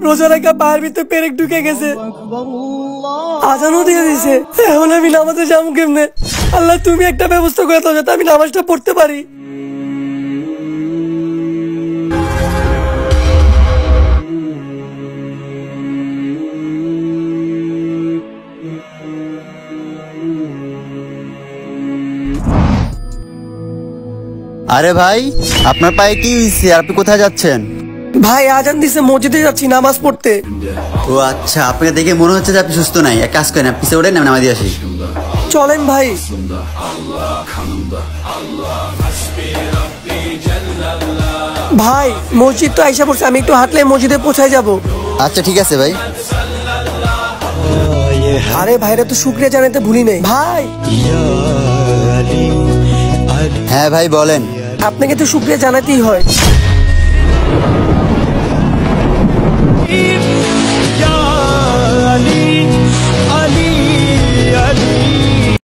রোজা রাখা পায়ের ভিতরে পেরেক ঢুকে গেছে, আজানও দিয়ে দিছে। এখন আমি নামাজে যাবো কেমনে? আল্লাহ তুমি একটা ব্যবস্থা করে দাও যাতে আমি নামাজটা পড়তে পারি। আরে ভাই, আপনার পায়ে কি হয়েছে? আপনি কোথায় যাচ্ছেন? ভাই আজান দিছে, মসজিদে যাচ্ছি নামাজ পড়তে। ও আচ্ছা, আপনাকে দেখে মনে হচ্ছে যে আপনি সুস্থ নাই। এক কাজ করেন, পিছিয়ে ওঠেন, আমি নামাজ দিয়ে আসি। চলেন ভাই। ভাই মসজিদ তো আইসা পড়ছে, আমি একটু হাঁটলে মসজিদে পৌঁছায় যাব। আচ্ছা ঠিক আছে ভাই। আরে ভাইরা তো শুকরিয়া জানাতে ভুলি নাই। ভাই হ্যাঁ ভাই বলেন। আপনাকে তো শুকরিয়া জানাতেই হয়।